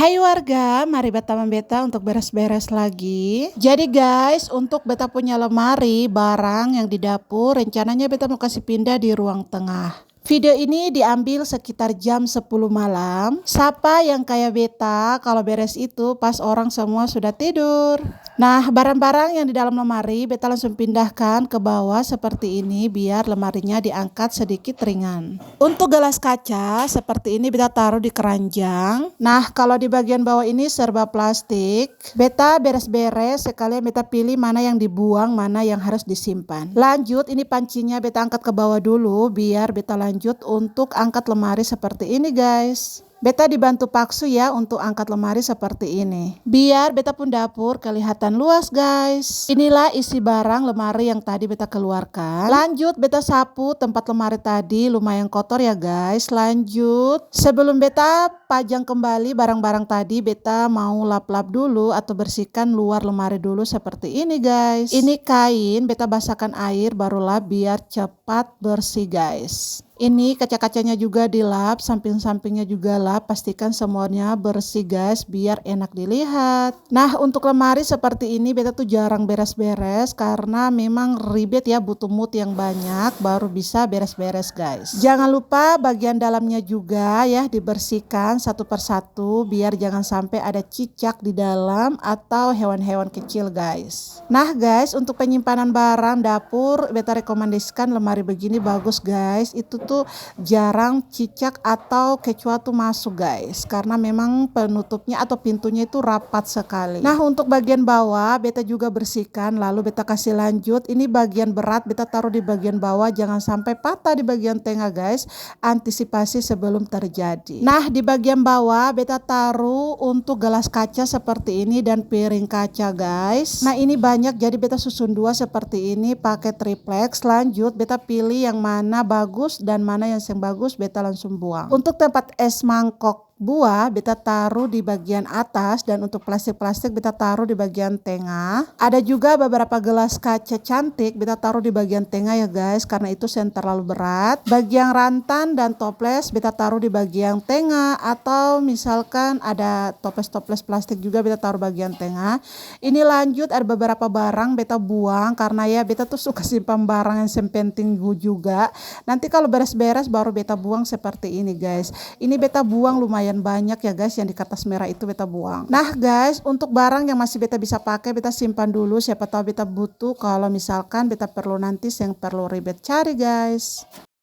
Hai warga, mari beta untuk beres-beres lagi. Jadi guys, untuk beta punya lemari barang yang di dapur, rencananya beta mau kasih pindah di ruang tengah. Video ini diambil sekitar jam 10 malam. Siapa yang kayak beta kalau beres itu pas orang semua sudah tidur. Nah, barang-barang yang di dalam lemari beta langsung pindahkan ke bawah seperti ini biar lemarinya diangkat sedikit ringan. Untuk gelas kaca seperti ini beta taruh di keranjang. Nah, kalau di bagian bawah ini serba plastik. Beta beres-beres sekalian beta pilih mana yang dibuang, mana yang harus disimpan. Lanjut, ini pancinya beta angkat ke bawah dulu biar beta lanjut untuk angkat lemari seperti ini guys. Beta dibantu Paksu ya untuk angkat lemari seperti ini. Biar beta pun dapur kelihatan luas guys. Inilah isi barang lemari yang tadi beta keluarkan. Lanjut beta sapu tempat lemari tadi lumayan kotor ya guys. Lanjut sebelum beta pajang kembali barang-barang tadi beta mau lap-lap dulu atau bersihkan luar lemari dulu seperti ini guys. Ini kain beta basahkan air baru lap biar cepat bersih guys. Ini kaca-kacanya juga dilap, samping-sampingnya juga lap, pastikan semuanya bersih guys biar enak dilihat. Nah, untuk lemari seperti ini beta tuh jarang beres-beres karena memang ribet ya, butuh mood yang banyak baru bisa beres-beres guys. Jangan lupa bagian dalamnya juga ya dibersihkan satu persatu biar jangan sampai ada cicak di dalam atau hewan-hewan kecil guys. Nah guys, untuk penyimpanan barang dapur beta rekomendasikan lemari begini bagus guys. Itu tuh jarang cicak atau kecoa tuh masuk guys karena memang penutupnya atau pintunya itu rapat sekali. Nah, untuk bagian bawah beta juga bersihkan lalu beta kasih lanjut. Ini bagian berat beta taruh di bagian bawah, jangan sampai patah di bagian tengah guys, antisipasi sebelum terjadi. Nah, di bagian bawah beta taruh untuk gelas kaca seperti ini dan piring kaca guys. Nah, ini banyak jadi beta susun dua seperti ini pakai triplex. Lanjut beta pilih yang mana bagus dan mana yang bagus beta langsung buang. Untuk tempat es mangkok buah beta taruh di bagian atas dan untuk plastik-plastik beta taruh di bagian tengah. Ada juga beberapa gelas kaca cantik beta taruh di bagian tengah ya guys karena itu sen terlalu berat. Bagian rantan dan toples beta taruh di bagian tengah atau misalkan ada toples-toples plastik juga beta taruh bagian tengah. Ini lanjut ada beberapa barang beta buang karena ya beta tuh suka simpan barang yang penting juga. Nanti kalau beres-beres baru beta buang seperti ini guys. Ini beta buang lumayan banyak ya guys, yang di kertas merah itu beta buang. Nah guys, untuk barang yang masih beta bisa pakai beta simpan dulu, siapa tahu beta butuh kalau misalkan beta perlu nanti yang perlu ribet cari guys.